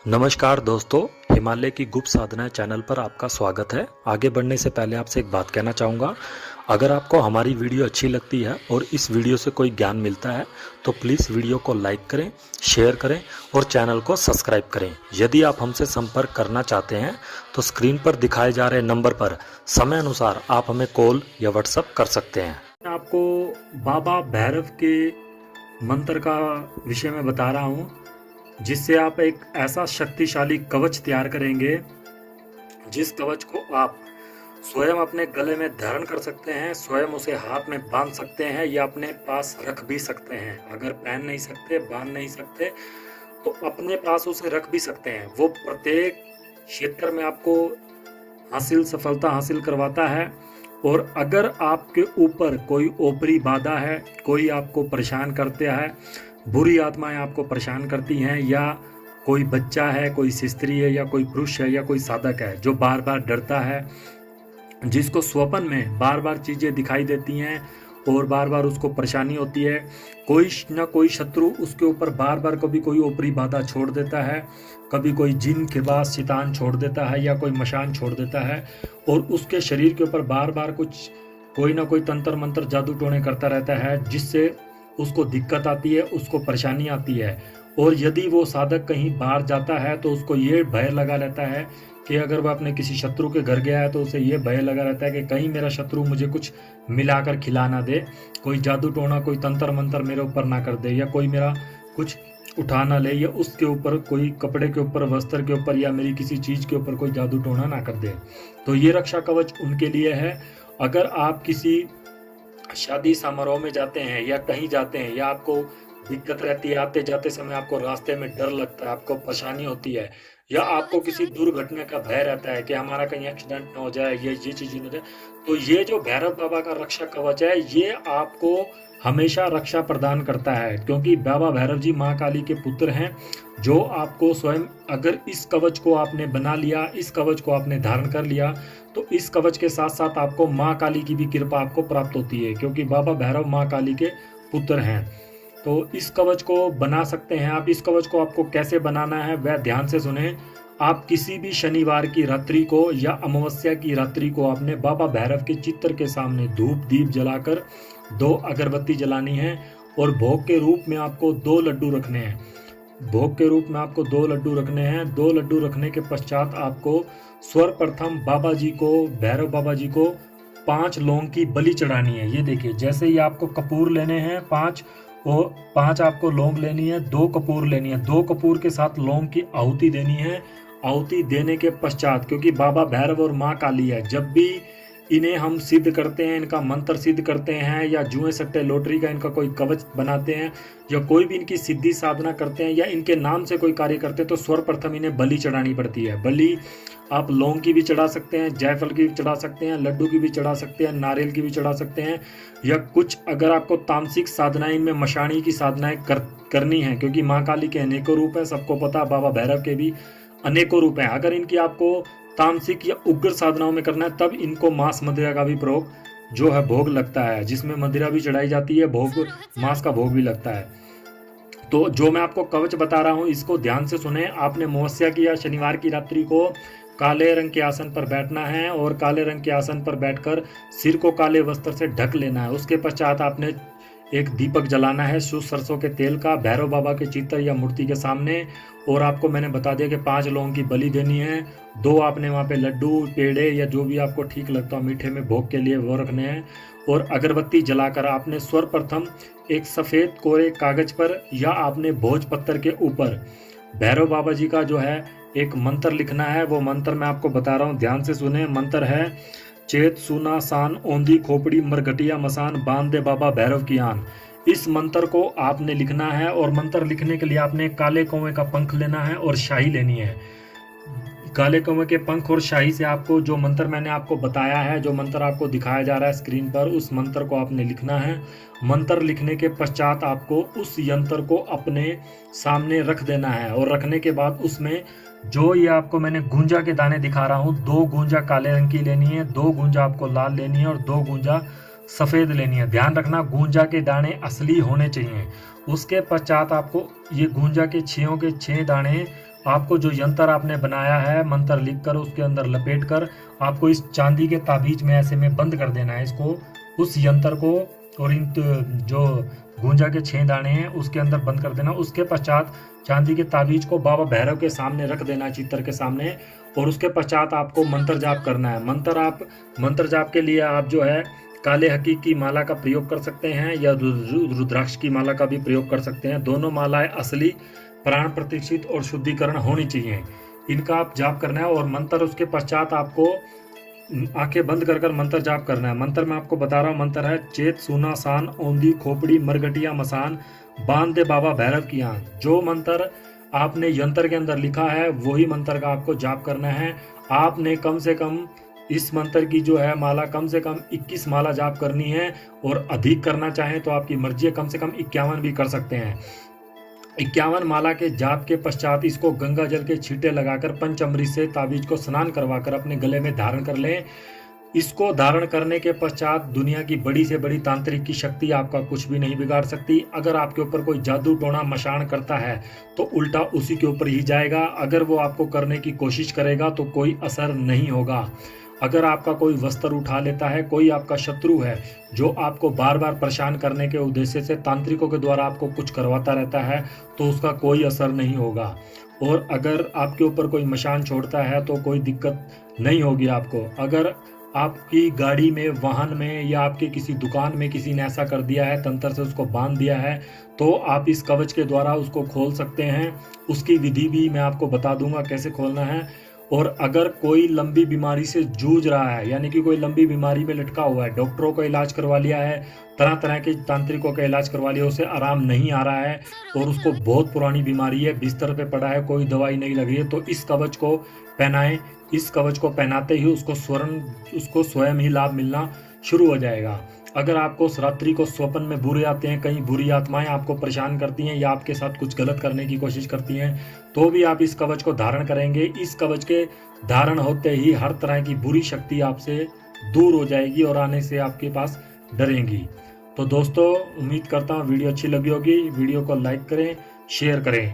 नमस्कार दोस्तों, हिमालय की गुप्त साधनाएं चैनल पर आपका स्वागत है। आगे बढ़ने से पहले आपसे एक बात कहना चाहूँगा। अगर आपको हमारी वीडियो अच्छी लगती है और इस वीडियो से कोई ज्ञान मिलता है तो प्लीज़ वीडियो को लाइक करें, शेयर करें और चैनल को सब्सक्राइब करें। यदि आप हमसे संपर्क करना चाहते हैं तो स्क्रीन पर दिखाए जा रहे नंबर पर समय अनुसार आप हमें कॉल या व्हाट्सएप कर सकते हैं। मैं आपको बाबा भैरव के मंत्र का विषय में बता रहा हूँ, जिससे आप एक ऐसा शक्तिशाली कवच तैयार करेंगे जिस कवच को आप स्वयं अपने गले में धारण कर सकते हैं, स्वयं उसे हाथ में बांध सकते हैं या अपने पास रख भी सकते हैं। अगर पहन नहीं सकते, बांध नहीं सकते तो अपने पास उसे रख भी सकते हैं। वो प्रत्येक क्षेत्र में आपको सफलता हासिल करवाता है। और अगर आपके ऊपर कोई ऊपरी बाधा है, कोई आपको परेशान करता है, बुरी आत्माएं आपको परेशान करती हैं, या कोई बच्चा है, कोई स्त्री है, या कोई पुरुष है, या कोई साधक है जो बार बार डरता है, जिसको स्वप्न में बार बार चीज़ें दिखाई देती हैं और बार बार उसको परेशानी होती है, कोई ना कोई शत्रु उसके ऊपर बार बार कभी कोई ऊपरी बाधा छोड़ देता है, कभी कोई जिन के बाद शैतान छोड़ देता है या कोई मशान छोड़ देता है, और उसके शरीर के ऊपर बार बार कोई ना कोई तंत्र मंत्र जादू टोने करता रहता है, जिससे उसको दिक्कत आती है, उसको परेशानी आती है। और यदि वो साधक कहीं बाहर जाता है तो उसको ये भय लगा रहता है कि अगर वह अपने किसी शत्रु के घर गया है तो उसे ये भय लगा रहता है कि कहीं मेरा शत्रु मुझे कुछ मिलाकर खिला ना दे, कोई जादू टोना, कोई तंत्र मंत्र मेरे ऊपर ना कर दे, या कोई मेरा कुछ उठा ना ले, या उसके ऊपर कोई कपड़े के ऊपर, वस्त्र के ऊपर, या मेरी किसी चीज़ के ऊपर कोई जादू टोना ना कर दे। तो ये रक्षा कवच उनके लिए है। अगर आप किसी शादी समारोह में जाते हैं या कहीं जाते हैं, या आपको दिक्कत रहती है, आते जाते समय आपको रास्ते में डर लगता है, आपको परेशानी होती है, या आपको किसी दुर्घटना का भय रहता है कि हमारा कहीं एक्सीडेंट ना हो जाए, ये चीज़ ना हो जाए, तो ये जो भैरव बाबा का रक्षा कवच है ये आपको हमेशा रक्षा प्रदान करता है। क्योंकि बाबा भैरव जी माँ काली के पुत्र हैं, जो आपको स्वयं, अगर इस कवच को आपने बना लिया, इस कवच को आपने धारण कर लिया, तो इस कवच के साथ साथ आपको माँ काली की भी कृपा आपको प्राप्त होती है, क्योंकि बाबा भैरव माँ काली के पुत्र हैं। तो इस कवच को बना सकते हैं आप। इस कवच को आपको कैसे बनाना है वह ध्यान से सुने। आप किसी भी शनिवार की रात्रि को या अमावस्या की रात्रि को आपने बाबा भैरव के चित्र के सामने धूप दीप जलाकर 2 अगरबत्ती जलानी है, और भोग के रूप में आपको 2 लड्डू रखने हैं। भोग के रूप में आपको 2 लड्डू रखने हैं। 2 लड्डू रखने के पश्चात आपको सर्वप्रथम बाबा जी को, भैरव बाबा जी को 5 लौंग की बलि चढ़ानी है। ये देखिए, जैसे ही आपको कपूर लेने हैं 5, और 5 आपको लौंग लेनी है, 2 कपूर लेनी है, 2 कपूर के साथ लौंग की आहुति देनी है। आहुति देने के पश्चात, क्योंकि बाबा भैरव और माँ काली है, जब भी इन्हें हम सिद्ध करते हैं, इनका मंत्र सिद्ध करते हैं, या जुए सट्टे लॉटरी का इनका कोई कवच बनाते हैं, या कोई भी इनकी सिद्धि साधना करते हैं, या इनके नाम से कोई कार्य करते हैं, तो सर्वप्रथम इन्हें बलि चढ़ानी पड़ती है। बलि आप लौंग की भी चढ़ा सकते हैं, जायफल की भी चढ़ा सकते हैं, लड्डू की भी चढ़ा सकते हैं, नारियल की भी चढ़ा सकते हैं, या कुछ अगर आपको तामसिक साधनाएं, इनमें मशाणी की साधनाएं करनी है, क्योंकि माँ काली के अनेकों रूप हैं, सबको पता, बाबा भैरव के भी अनेकों रूप हैं। अगर इनकी आपको तामसिक या उग्र साधनाओं में करना है, तब इनको मांस मदिरा का भी प्रयोग जो है भोग लगता है, जिसमें मदिरा भी चढ़ाई जाती है, भोग मांस का भोग भी लगता है। तो जो मैं आपको कवच बता रहा हूँ इसको ध्यान से सुने। आपने अमावस्या की या शनिवार की रात्रि को काले रंग के आसन पर बैठना है, और काले रंग के आसन पर बैठकर सिर को काले वस्त्र से ढक लेना है। उसके पश्चात आपने एक दीपक जलाना है शुद्ध सरसों के तेल का, भैरव बाबा के चित्र या मूर्ति के सामने। और आपको मैंने बता दिया कि 5 लौंग की बलि देनी है, 2 आपने वहाँ पे लड्डू, पेड़े या जो भी आपको ठीक लगता हो मीठे में भोग के लिए वो रखने हैं। और अगरबत्ती जलाकर आपने सर्वप्रथम एक सफ़ेद कोरे कागज पर या आपने भोज पत्थर के ऊपर भैरव बाबा जी का जो है एक मंत्र लिखना है। वो मंत्र मैं आपको बता रहा हूँ, ध्यान से सुने। मंत्र है, चेत सुना सान ओंधी खोपड़ी मरघटिया मसान बांध दे बाबा भैरव की आन। इस मंत्र को आपने लिखना है, और मंत्र लिखने के लिए आपने काले कौवे का पंख लेना है और शाही लेनी है। काले कौवे के पंख और शाही से आपको जो मंत्र मैंने आपको बताया है, जो मंत्र आपको दिखाया जा रहा है स्क्रीन पर, उस मंत्र को आपने लिखना है। मंत्र लिखने के पश्चात आपको उस यंत्र को अपने सामने रख देना है, और रखने के बाद उसमें जो ये आपको मैंने गूंजा के दाने दिखा रहा हूँ, 2 गूंजा काले रंग की लेनी है, 2 गूंजा आपको लाल लेनी है, और 2 गूंजा सफ़ेद लेनी है। ध्यान रखना गूंजा के दाने असली होने चाहिए। उसके पश्चात आपको ये गूंजा के 6 दाने आपको जो यंत्र आपने बनाया है मंत्र लिखकर उसके अंदर लपेट कर आपको इस चांदी के ताबीज में ऐसे में बंद कर देना है इसको, उस यंत्र को, और इन जो गूंजा के 6 दाने हैं उसके अंदर बंद कर देना। उसके पश्चात चांदी के ताबीज को बाबा भैरव के सामने रख देना है, चित्र के सामने, और उसके पश्चात आपको मंत्र जाप करना है। मंत्र जाप के लिए आप जो है काले हकीक की माला का प्रयोग कर सकते हैं या रुद्राक्ष की माला का भी प्रयोग कर सकते हैं। दोनों मालाएं असली, प्राण प्रतिष्ठित और शुद्धिकरण होनी चाहिए। इनका आप जाप करना है और मंत्र उसके पश्चात आपको आंखें बंद कर मंत्र जाप करना है। मंत्र मैं आपको बता रहा हूँ, मंत्र है चेत सुना सान औंधी खोपड़ी मरगटिया मसान बांध दे बाबा भैरव की आंख। जो मंत्र आपने यंत्र के अंदर लिखा है वही मंत्र का आपको जाप करना है। आपने कम से कम इस मंत्र की जो है माला कम से कम 21 माला जाप करनी है, और अधिक करना चाहें तो आपकी मर्जी है, कम से कम 51 भी कर सकते हैं। 51 माला के जाप के पश्चात इसको गंगा जल के छींटे लगाकर पंचामृत से ताबीज को स्नान करवाकर अपने गले में धारण कर लें। इसको धारण करने के पश्चात दुनिया की बड़ी से बड़ी तांत्रिक की शक्ति आपका कुछ भी नहीं बिगाड़ सकती। अगर आपके ऊपर कोई जादू टोना मशान करता है तो उल्टा उसी के ऊपर ही जाएगा। अगर वो आपको करने की कोशिश करेगा तो कोई असर नहीं होगा। अगर आपका कोई वस्त्र उठा लेता है, कोई आपका शत्रु है जो आपको बार बार परेशान करने के उद्देश्य से तांत्रिकों के द्वारा आपको कुछ करवाता रहता है, तो उसका कोई असर नहीं होगा। और अगर आपके ऊपर कोई मशान छोड़ता है तो कोई दिक्कत नहीं होगी आपको। अगर आपकी गाड़ी में, वाहन में या आपके किसी दुकान में किसी ने ऐसा कर दिया है, तंत्र से उसको बांध दिया है, तो आप इस कवच के द्वारा उसको खोल सकते हैं। उसकी विधि भी मैं आपको बता दूंगा कैसे खोलना है। और अगर कोई लंबी बीमारी से जूझ रहा है, यानी कि कोई लंबी बीमारी में लटका हुआ है, डॉक्टरों का इलाज करवा लिया है, तरह तरह के तांत्रिकों का इलाज करवा लिया, उसे आराम नहीं आ रहा है और उसको बहुत पुरानी बीमारी है, बिस्तर पे पड़ा है, कोई दवाई नहीं लग रही है, तो इस कवच को पहनाएं। इस कवच को पहनाते ही उसको स्वयं ही लाभ मिलना शुरू हो जाएगा। अगर आपको रात्रि को स्वप्न में बुरे आते हैं, कहीं बुरी आत्माएं आपको परेशान करती हैं या आपके साथ कुछ गलत करने की कोशिश करती हैं, तो भी आप इस कवच को धारण करेंगे। इस कवच के धारण होते ही हर तरह की बुरी शक्ति आपसे दूर हो जाएगी और आने से आपके पास डरेंगी। तो दोस्तों, उम्मीद करता हूँ वीडियो अच्छी लगी होगी। वीडियो को लाइक करें, शेयर करें।